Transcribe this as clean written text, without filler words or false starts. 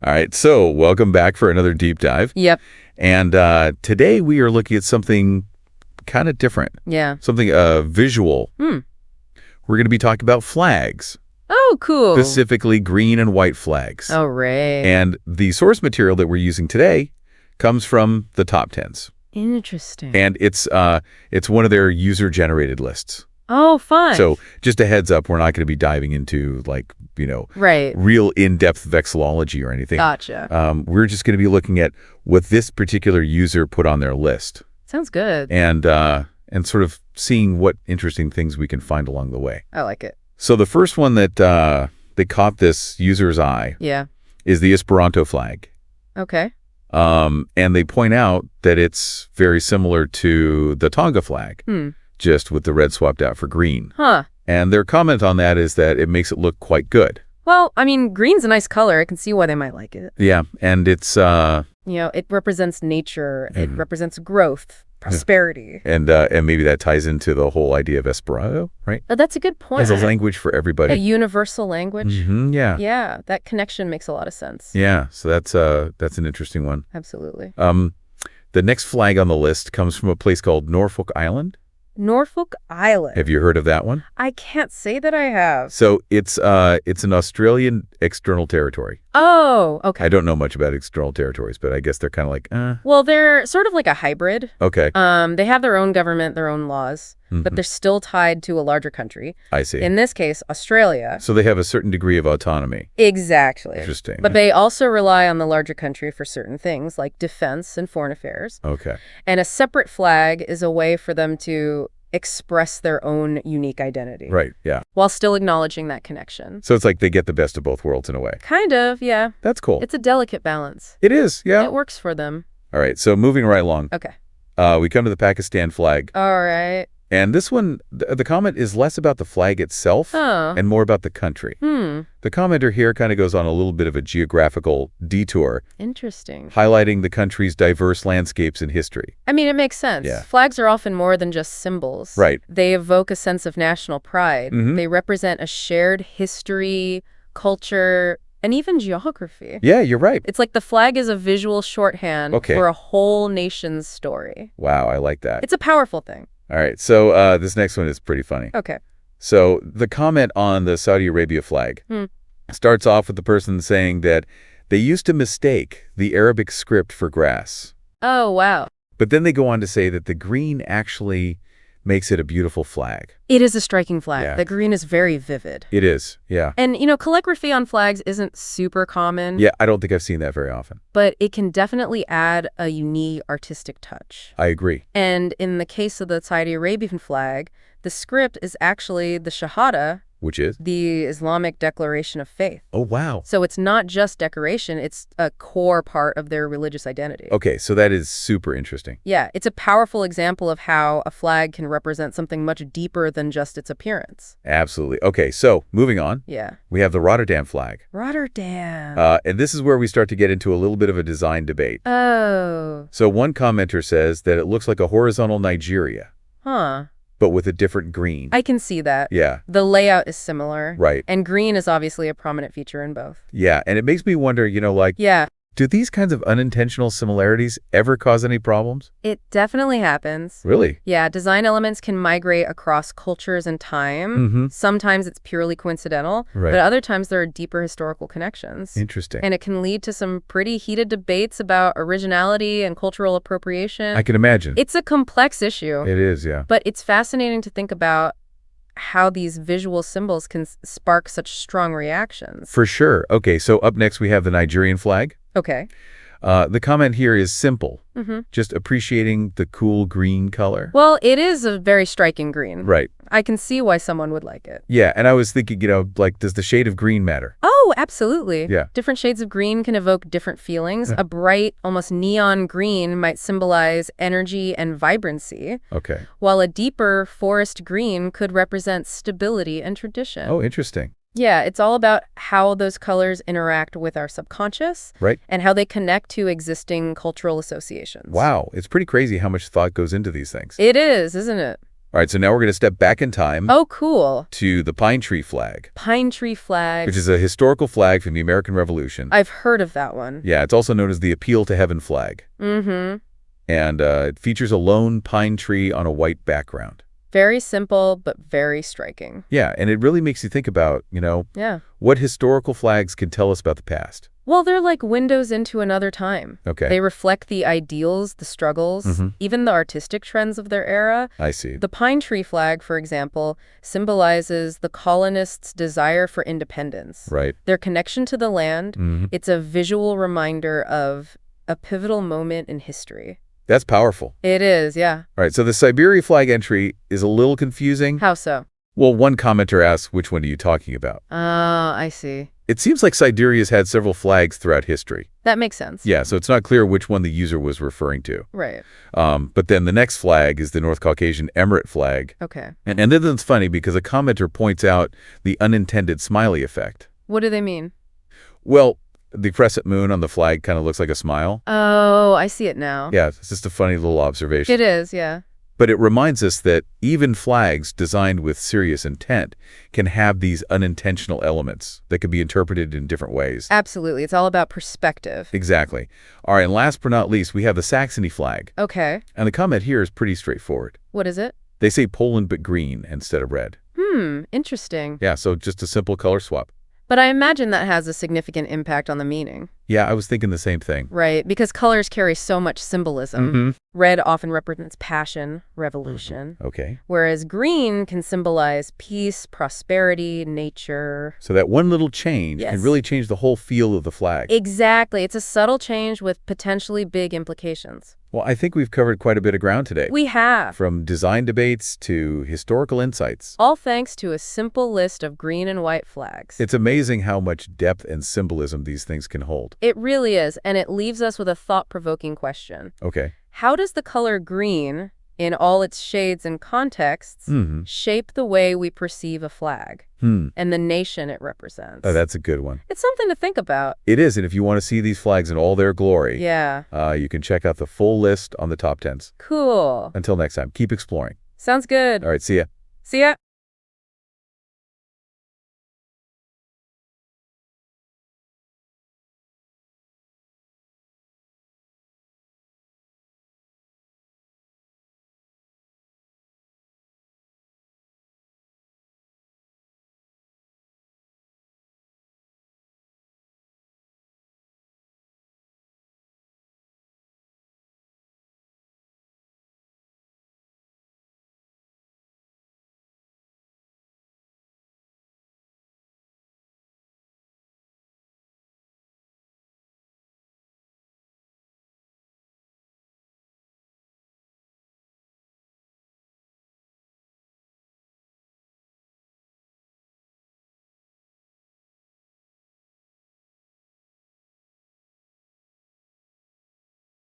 All right, so welcome back for another deep dive. Yep. And today we are looking at something kind of different, Yeah. something visual. We're going to be talking about flags, Oh, cool. specifically green and white flags. Oh, right. And the source material that we're using today comes from the top tens. Interesting. And it's one of their user-generated lists. Oh, fun. So just a heads up, we're not going to be diving into right. real in-depth vexillology or anything. Gotcha. We're just going to be looking at what this particular user put on their list Sounds good. and sort of seeing what interesting things we can find along the way. I like it. So the first one that caught this user's eye Yeah. is the Esperanto flag. Okay. And they point out that it's very similar to the Tonga flag, just with the red swapped out for green. Huh. And their comment on that is that it makes it look quite good. Well, I mean, green's a nice color. I can see why they might like it. Yeah, and it's It represents nature. It represents growth, prosperity. and maybe that ties into the whole idea of Esperanto, right? That's a good point. As a language for A everybody. universal language. Yeah. Yeah, that connection makes a lot of sense. Yeah, so that's an interesting one. Absolutely. The next flag on the list comes from a place called Norfolk Island. Norfolk Island. Have you heard of that one? I can't say that I have. So it's an Australian external territory. Oh, okay. I don't know much about external territories, but I guess they're kind of like, Well, they're sort of like a hybrid. okay, They have their own government, their own laws, but they're still tied to a larger country. I see. In this case, Australia. So they have a certain degree of autonomy. Exactly. Interesting. But they also rely on the larger country for certain things like defense and foreign affairs. Okay. And a separate flag is a way for them to express their own unique identity. Right, yeah. While still acknowledging that connection. So it's like they get the best of both worlds in a way. Kind of, yeah. That's cool. It's a delicate balance. It is, yeah. It works for them. All right, so moving right along. Okay. We come to the Pakistan flag. All right. And this one, the comment is less about the flag itself Oh. and more about the country. The commenter here kind of goes on a little bit of a geographical detour, Interesting. highlighting the country's diverse landscapes and history. I mean, it makes sense. Yeah. Flags are often more than just symbols. Right. They evoke a sense of national pride. They represent a shared history, culture, and even geography. Yeah, you're right. It's like the flag is a visual shorthand Okay. for a whole nation's story. Wow, I like that. It's a powerful thing. All right, so this next one is pretty funny. Okay. So the comment on the Saudi Arabia flag starts off with the person saying that they used to mistake the Arabic script for grass. Oh, wow. But then they go on to say that the green actually makes it a beautiful flag. It is a striking flag. Yeah. The green is very vivid. It is, yeah. And, calligraphy on flags isn't super common. Yeah, I don't think I've seen that very often. But it can definitely add a unique artistic touch. I agree. And in the case of the Saudi Arabian flag, the script is actually the Shahada, Which is? the Islamic declaration of faith. Oh, wow. So it's not just decoration, it's a core part of their religious identity. Okay, so that is super interesting. Yeah, it's a powerful example of how a flag can represent something much deeper than just its appearance. Absolutely. Okay, so moving on, Yeah. we have the Rotterdam flag. Rotterdam. And this is where we start to get into a little bit of a design debate. Oh. So one commenter says that it looks like a horizontal Nigeria, Huh. but with a different green. I can see that. Yeah, The layout is similar. right. And green is obviously a prominent feature in both. Yeah, and it makes me wonder, Yeah, do these kinds of unintentional similarities ever cause any problems? it definitely happens. Really? Yeah, design elements can migrate across cultures and time. Sometimes it's purely coincidental, Right. but other times there are deeper historical connections. Interesting. And it can lead to some pretty heated debates about originality and cultural appropriation. I can imagine. It's a complex issue, It is, yeah. but it's fascinating to think about how these visual symbols can spark such strong reactions. For sure. Okay, so up next we have the Nigerian flag. Okay. The comment here is simple, just appreciating the cool green color. Well, it is a very striking green. Right. I can see why someone would like it. Yeah, and I was thinking, does the shade of green matter? Oh, absolutely. Yeah. Different shades of green can evoke different feelings. A bright, almost neon green might symbolize energy and vibrancy, Okay. while a deeper forest green could represent stability and tradition. Oh, interesting. Yeah, it's all about how those colors interact with our subconscious Right. and how they connect to existing cultural associations. Wow, it's pretty crazy how much thought goes into these things. It is, isn't it? All right, so now we're going to step back in time Oh, cool. to the pine tree flag, Pine tree flag. which is a historical flag from the American Revolution. I've heard of that one. Yeah, it's also known as the Appeal to Heaven flag. Mm-hmm. And it features a lone pine tree on a white background. Very simple, but very striking. Yeah, and it really makes you think about, Yeah. what historical flags can tell us about the past. Well, they're like windows into another time. Okay. They reflect the ideals, the struggles, even the artistic trends of their era. I see. The pine tree flag, for example, symbolizes the colonists' desire for independence. Right. Their connection to the land, it's a visual reminder of a pivotal moment in history. That's powerful. It is, yeah. All right, so the Siberia flag entry is a little confusing. How so? Well, one commenter asks, which one are you talking about? Oh, I see. It seems like Siberia's had several flags throughout history. That makes sense. Yeah, so it's not clear which one the user was referring to. Right. But then the next flag is the North Caucasian Emirate flag. Okay. And then it's funny because a commenter points out the unintended smiley effect. What do they mean? Well, the crescent moon on the flag kind of looks like a smile. Oh, I see it now. Yeah, it's just a funny little observation. It is, yeah. But it reminds us that even flags designed with serious intent can have these unintentional elements that can be interpreted in different ways. Absolutely. It's all about perspective. Exactly. All right, and last but not least, we have the Saxony flag. Okay. And the comment here is pretty straightforward. What is it? They say Poland but green instead of red. Interesting. Yeah, so just a simple color swap. But I imagine that has a significant impact on the meaning. Yeah, I was thinking the same thing. Right, because colors carry so much symbolism. Red often represents passion, revolution, Okay. whereas green can symbolize peace, prosperity, nature. So that one little change Yes. can really change the whole feel of the flag. Exactly. It's a subtle change with potentially big implications. Well, I think we've covered quite a bit of ground today. We have. From design debates to historical insights. All thanks to a simple list of green and white flags. It's amazing how much depth and symbolism these things can hold. It really is, and it leaves us with a thought-provoking question. Okay. How does the color green, in all its shades and contexts, shape the way we perceive a flag and the nation it represents? Oh, that's a good one. It's something to think about. It is, and if you want to see these flags in all their glory, Yeah. you can check out the full list on the top 10s. Cool. Until next time, keep exploring. Sounds good. All right, see ya. See ya.